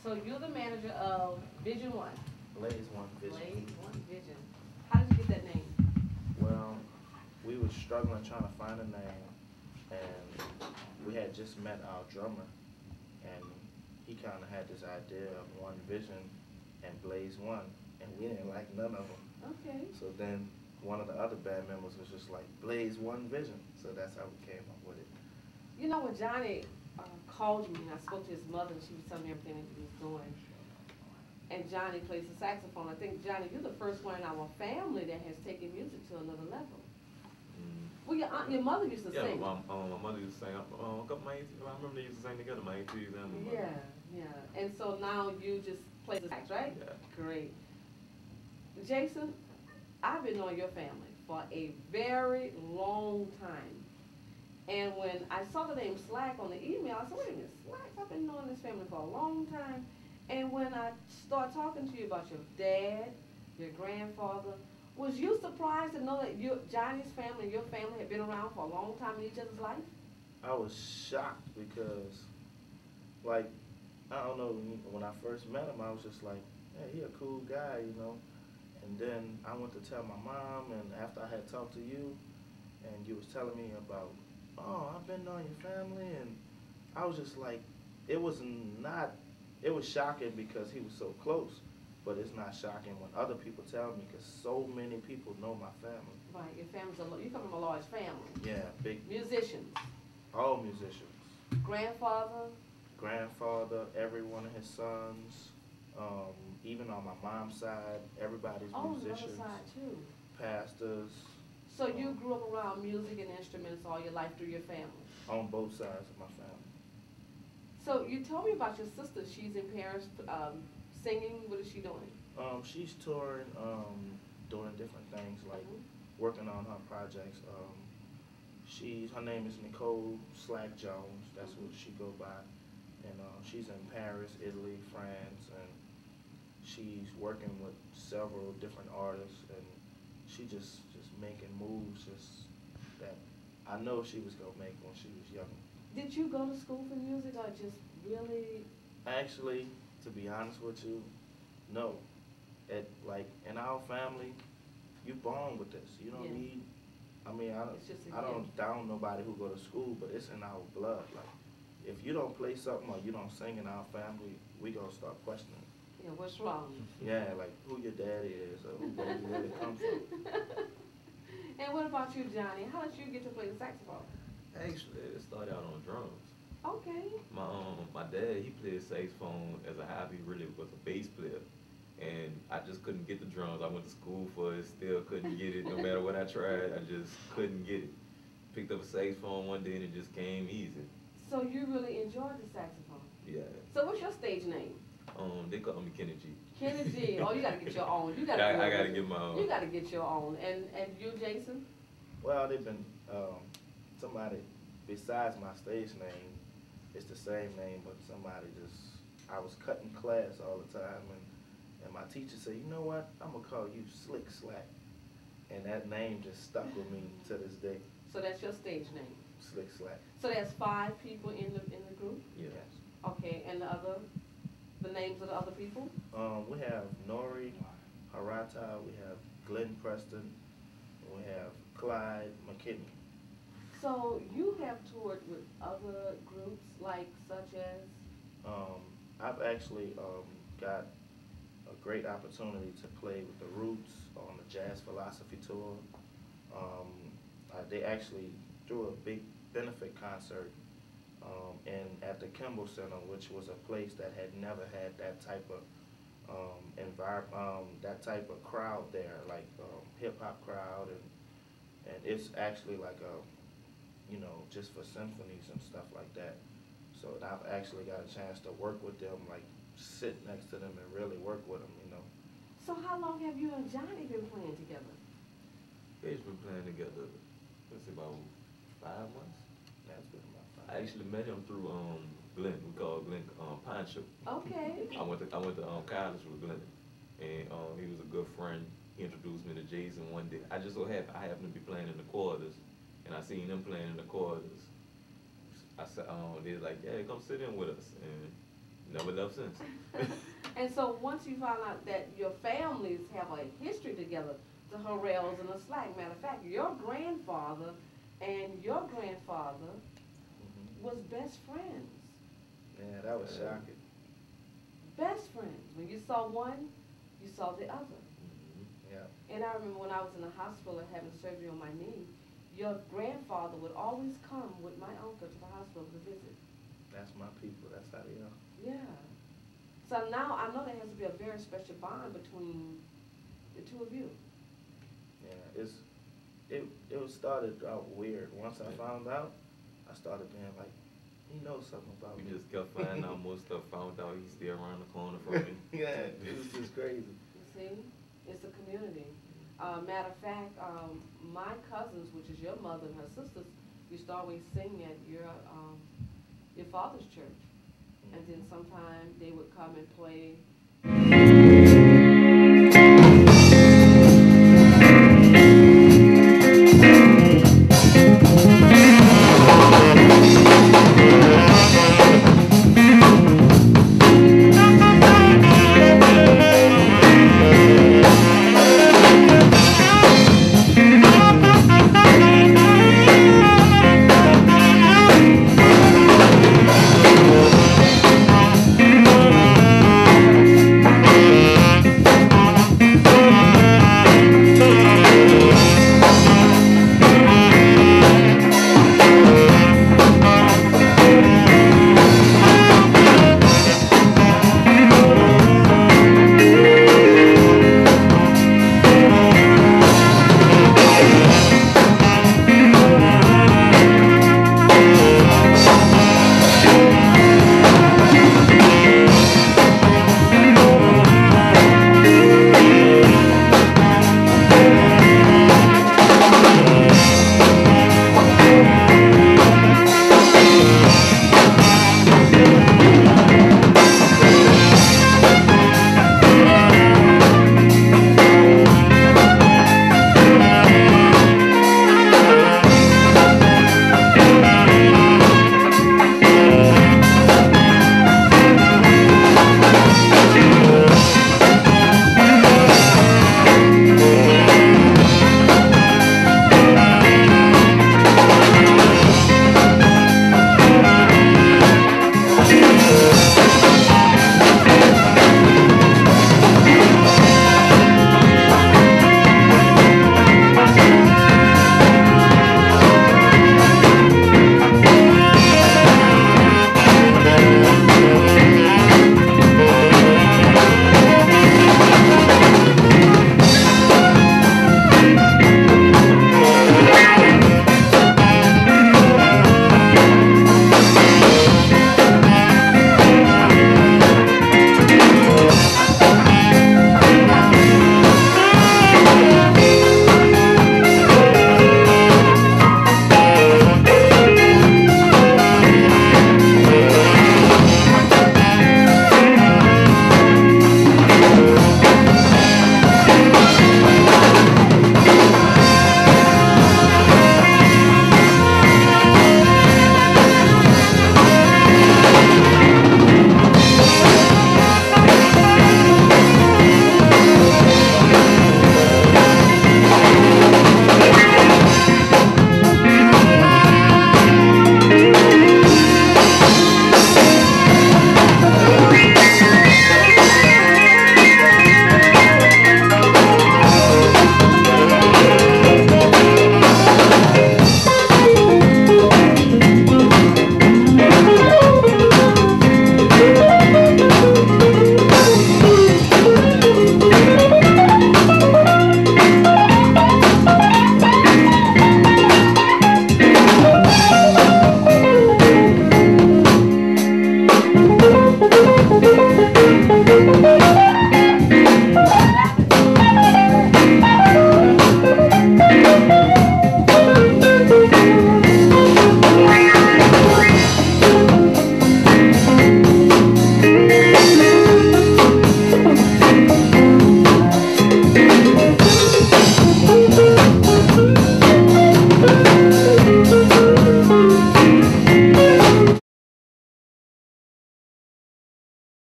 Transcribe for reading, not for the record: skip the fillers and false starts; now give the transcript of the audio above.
So you're the manager of Vision One. Blaze One Vision. Blaze One Vision. How did you get that name? Well, we were struggling trying to find a name, and we had just met our drummer, and he kind of had this idea of One Vision and Blaze One, and we didn't like none of them. Okay. So then one of the other band members was just like, Blaze One Vision. So that's how we came up with it. You know, when Johnny called me and I spoke to his mother and she was telling me everything that he was doing, and Johnny plays the saxophone, I think, Johnny, you're the first one in our family that has taken music to another level. Well, your mother used to sing. Yeah, my mother used to sing. A couple of my aunties, I remember they used to sing together, my aunties and my mother. Yeah. And so now you just play the sax, right? Yeah. Great. Jason, I've been knowing your family for a very long time. And when I saw the name Slack on the email, I said, wait a minute, Slack, I've been knowing this family for a long time. And when I start talking to you about your dad, your grandfather, was you surprised to know that Johnny's family and your family had been around for a long time in each other's life? I was shocked because, like, I don't know, when I first met him, I was just like, hey, he a cool guy, you know. And then I went to tell my mom, and after I had talked to you, and you was telling me about, oh, I've been knowing your family, and I was just like, it was shocking because he was so close, but it's not shocking when other people tell me because so many people know my family. Right, your family's you come from a large family. Yeah, big. Musicians. All musicians. Grandfather. Every one of his sons, even on my mom's side, everybody's musicians. On the other side too. Pastors. So you grew up around music and instruments all your life through your family? On both sides of my family. So you told me about your sister. She's in Paris singing. What is she doing? She's touring, doing different things like working on her projects. Her name is Nicole Slack Jones. That's what she go by. And she's in Paris, Italy, France, and she's working with several different artists, and she just making moves that I know she was gonna make when she was young. Did you go to school for music or just really? Actually, to be honest with you, no. Like in our family, you born with this. You don't need. I mean, I don't down nobody who go to school, but it's in our blood. Like, if you don't play something or you don't sing in our family, we gonna start questioning. Yeah, what's wrong? Yeah, like who your daddy is or where you really come from. And what about you, Johnny? How did you get to play the saxophone? Actually, it started out on drums. Okay. My dad, he played saxophone as a hobby. Really was a bass player, and I just couldn't get the drums. I went to school for it, still couldn't get it. No matter what I tried, I just couldn't get it. Picked up a saxophone one day and it just came easy. So you really enjoyed the saxophone? Yeah. So what's your stage name? They call me Kenny G. Kenny G. Oh, you gotta get your own. I gotta get my own. You gotta get your own. And you, Jason? Well, they've been somebody besides my stage name. It's the same name, but somebody I was cutting class all the time, and my teacher said, you know what? I'm gonna call you Slick Slack, and that name just stuck with me to this day. So that's your stage name. Slick Slack. So there's 5 people in the group? Yes. Okay, and the names of the other people? We have Nori Harata, we have Glenn Preston, we have Clyde McKinney. So you have toured with other groups, like such as? I've actually got a great opportunity to play with the Roots on the Jazz Philosophy Tour. They actually threw a big benefit concert at the Kimball Center, which was a place that had never had that type of that type of crowd there, like hip hop crowd, and it's actually like just for symphonies and stuff like that. So I've actually got a chance to work with them, like sit next to them and really work with them, So how long have you and Johnny been playing together? We've been playing together, let's say about 5 months. That's been about 5 I actually met him through Glenn. We call Glenn Poncho. Okay. I went to college with Glenn, and he was a good friend. He introduced me to Jason one day. I just so happened I happened to be playing in the quarters, and I seen them playing in the quarters. I said, they was like, yeah, come sit in with us, and Never left since. And so once you found out that your families have a history together, the Harrells and the Slack, matter of fact, your grandfather and your grandfather was best friends. Yeah, that was shocking. Best friends. When you saw one, you saw the other. Yeah. And I remember when I was in the hospital having surgery on my knee, your grandfather would always come with my uncle to the hospital to visit. That's my people. That's how they are. Yeah. So now I know there has to be a very special bond between the two of you. Yeah, it was started out weird. Once I found out, I started being like, he knows something about We me. just kept finding out more stuff. Found out he's still around the corner from me. Yeah, it was just crazy. You see, it's a community. Matter of fact, my cousins, which is your mother and her sisters, used to always sing at your father's church, and then sometime they would come and play